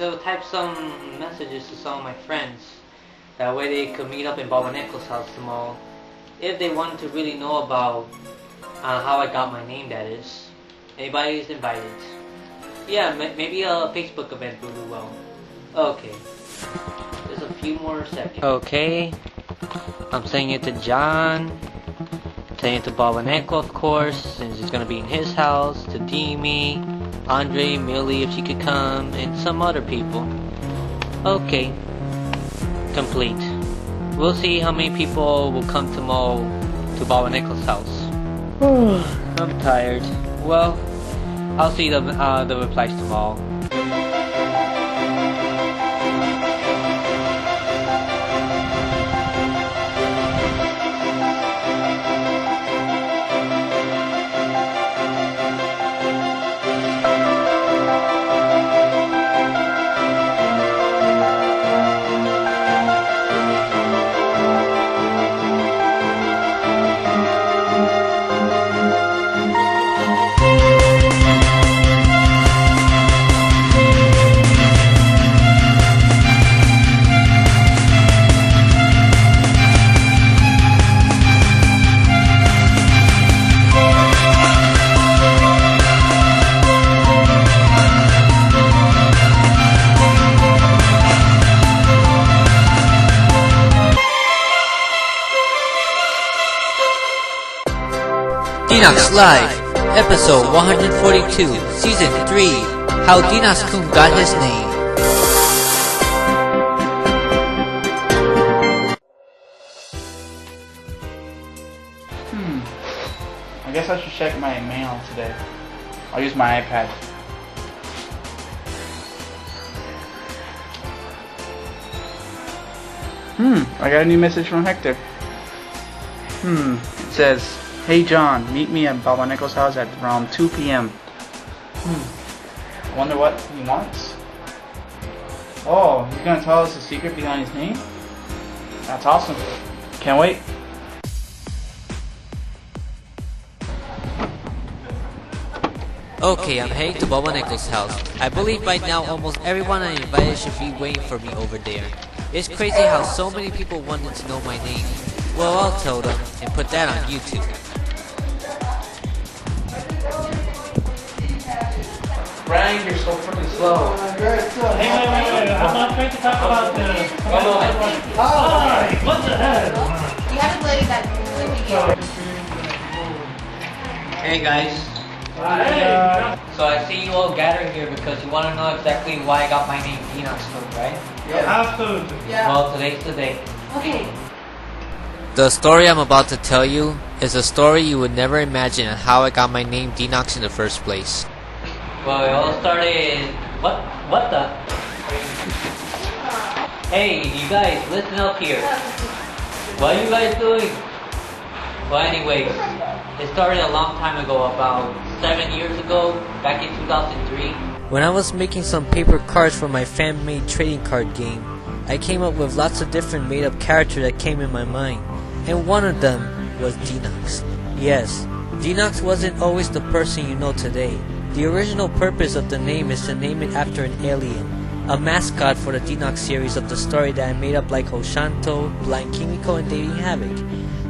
so type some messages to some of my friends. That way they could meet up in Baba Nichols' house tomorrow. If they wanted to really know about how I got my name, that is. Anybody is invited. Yeah, maybe a Facebook event will do well. Okay. Just a few more seconds. Okay. I'm saying it to John. Saying it to Baba Neko, of course, since it's gonna be in his house. To Demi, Andre, Millie, if she could come, and some other people. Okay. Complete. We'll see how many people will come tomorrow to Baba Neko's house. I'm tired. Well, I'll see the replies tomorrow. Denox Live, Episode 142, Season 3, How DenoxKun Got His Name. I guess I should check my mail today. I'll use my iPad. I got a new message from Hector. It says, "Hey John, meet me at Baba Nichols' house at around 2 p.m. I wonder what he wants. Oh, he's gonna tell us the secret behind his name? That's awesome. Can't wait." Okay, I'm heading to Baba Nichols' house. I believe by now almost everyone I invited should be waiting for me over there. It's crazy how so many people wanted to know my name. Well, I'll tell them and put that on YouTube. Brian, you're so freaking slow. Hey, wait. I'm not trying to talk about the... What the hell? You haven't played that video. Hey guys. So I see you all gathering here because you want to know exactly why I got my name DenoxKun, right? Yeah. Absolutely. Yeah. Well, today's the day. Okay. The story I'm about to tell you is a story you would never imagine on how I got my name Denox in the first place. Well, it all started... What the? Hey, you guys, listen up here. What are you guys doing? Well, anyways, it started a long time ago, about 7 years ago, back in 2003. When I was making some paper cards for my fan-made trading card game, I came up with lots of different made-up characters that came in my mind, and one of them was Denox. Yes, Denox wasn't always the person you know today. The original purpose of the name is to name it after an alien, a mascot for the DenoxSeries of the story that I made up like Hoshanto, Blind Kimiko, and Dating Havoc.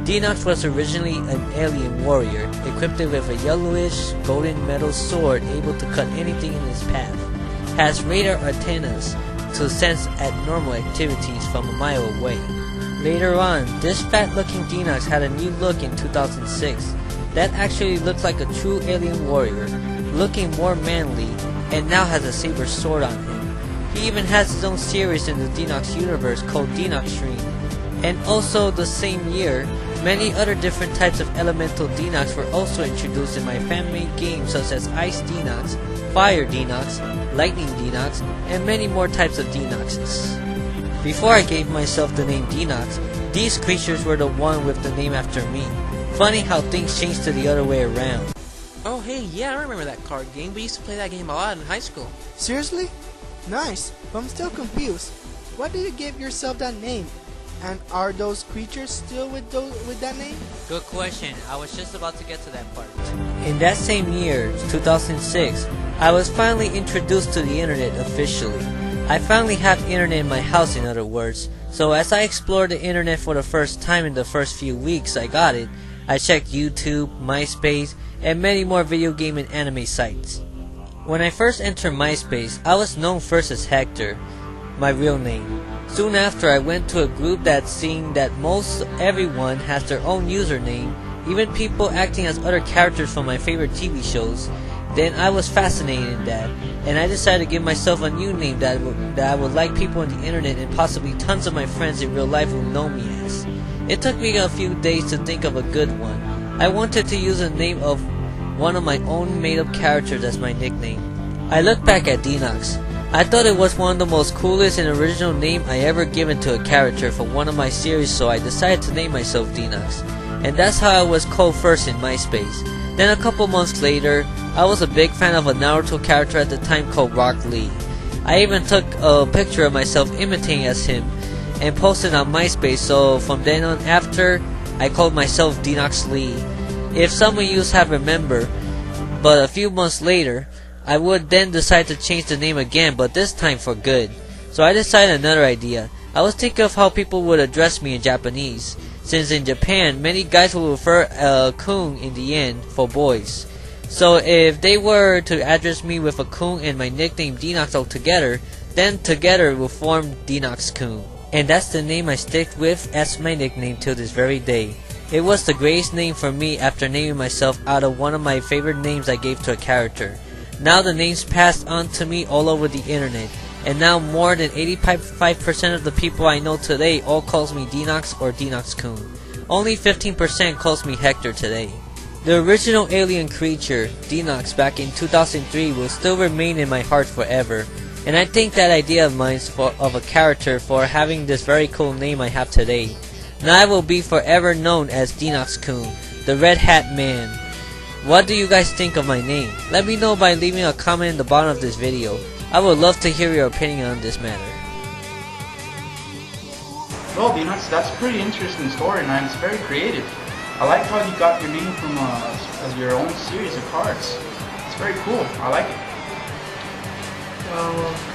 Denox was originally an alien warrior, equipped with a yellowish, golden metal sword able to cut anything in his path. Has radar antennas to sense abnormal activities from a mile away. Later on, this fat-looking Denox had a new look in 2006 that actually looks like a true alien warrior, looking more manly, and now has a saber sword on him. He even has his own series in the Denox universe called DenoxSeries. And also the same year, many other different types of elemental Denox were also introduced in my fan-made games such as Ice Denox, Fire Denox, Lightning Denox, and many more types of Denoxes. Before I gave myself the name Denox, these creatures were the one with the name after me. Funny how things change to the other way around. Oh hey, yeah, I remember that card game. We used to play that game a lot in high school. Seriously? Nice, but I'm still confused. Why did you give yourself that name? And are those creatures still with that name? Good question. I was just about to get to that part. In that same year, 2006, I was finally introduced to the internet officially. I finally have internet in my house, in other words. So as I explored the internet for the first time in the first few weeks I got it, I checked YouTube, MySpace, and many more video game and anime sites. When I first entered MySpace, I was known first as Hector, my real name. Soon after, I went to a group that seeing that most everyone has their own username, even people acting as other characters from my favorite TV shows. Then I was fascinated in that, and I decided to give myself a new name that I would like people on the internet and possibly tons of my friends in real life will know me as. It took me a few days to think of a good one. I wanted to use a name of one of my own made-up characters as my nickname. I look back at Denox. I thought it was one of the most coolest and original name I ever given to a character for one of my series, so I decided to name myself Denox. And that's how I was called first in MySpace. Then a couple months later, I was a big fan of a Naruto character at the time called Rock Lee. I even took a picture of myself imitating as him and posted on MySpace, so from then on after, I called myself Denox Lee. If some of you have remember, but a few months later, I would then decide to change the name again, but this time for good. So I decided another idea. I was thinking of how people would address me in Japanese, since in Japan, many guys will refer kun in the end for boys. So if they were to address me with a kun and my nickname Denox altogether, then together will form DenoxKun. And that's the name I stick with as my nickname till this very day. It was the greatest name for me after naming myself out of one of my favorite names I gave to a character. Now the names passed on to me all over the internet, and now more than 85% of the people I know today all calls me Denox or DenoxKun. Only 15% calls me Hector today. The original alien creature, Denox, back in 2003 will still remain in my heart forever, and I think that idea of mine of a character for having this very cool name I have today. Now I will be forever known as DenoxKun, the Red Hat Man. What do you guys think of my name? Let me know by leaving a comment in the bottom of this video. I would love to hear your opinion on this matter. Well, Denox, that's a pretty interesting story, man. It's very creative. I like how you got your name from as your own series of cards. It's very cool. I like it.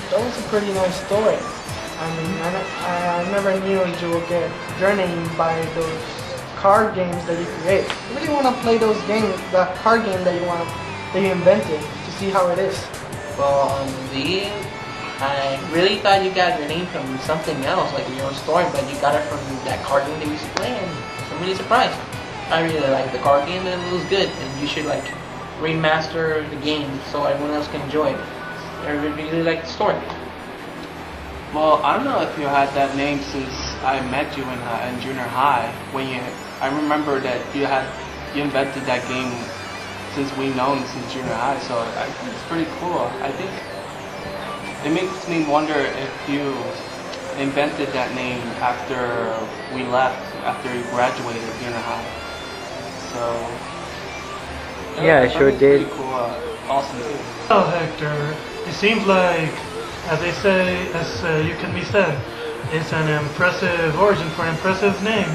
That was a pretty nice story. I mean, I never knew you would get your name by those card games that you create. I really want to play those games, the card game that you invented, to see how it is. Well, I really thought you got your name from something else, like your own story, but you got it from that card game that we used to play, and I'm really surprised. I really like the card game, and it was good, and you should like remaster the game so everyone else can enjoy it. I really like the story. Well, I don't know if you had that name since I met you in junior high. I remember that you invented that game since we've known since junior high. So I think it's pretty cool. I think it makes me wonder if you invented that name after we left, after you graduated junior high. So Yeah, I sure did. Pretty cool. Awesome too. Well, Hector, it seems like, as you can be said, it's an impressive origin for an impressive name.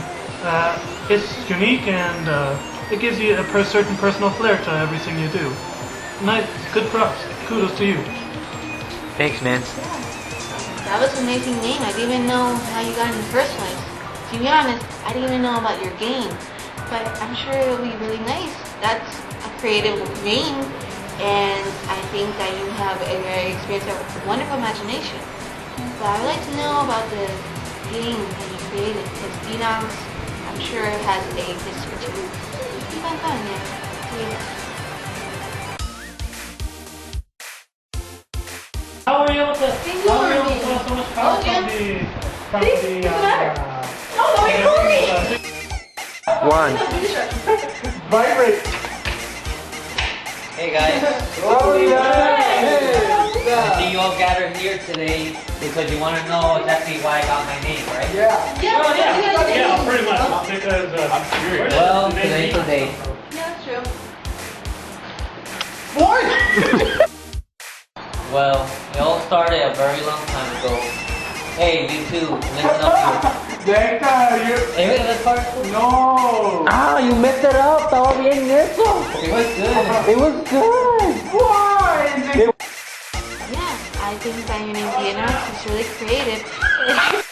It's unique and it gives you a certain personal flair to everything you do. Nice, good props. Kudos to you. Thanks, man. That was an amazing name. I didn't even know how you got it in the first place. To be honest, I didn't even know about your game. But I'm sure it'll be really nice. That's a creative name, and I think that you have a very experienced, wonderful imagination. But I'd like to know about the game that you created, because Denox, I'm sure, has a history too. Keep on going, man. How are you able to pull so much power from the One. Vibrate. Hey guys, Oh yeah. I see you all gathered here today because you want to know exactly why I got my name, right? Yeah. Yeah, pretty much. Because I'm curious. Well, today's the day. Yeah, that's true. What? Well, it all started a very long time ago. Hey, you two, listen up here. Hector, you. Hey, that part? No. Ah, you messed it up. Estaba bien eso. It was good. It was good. Why? Yeah, I think that your name Denox is really creative.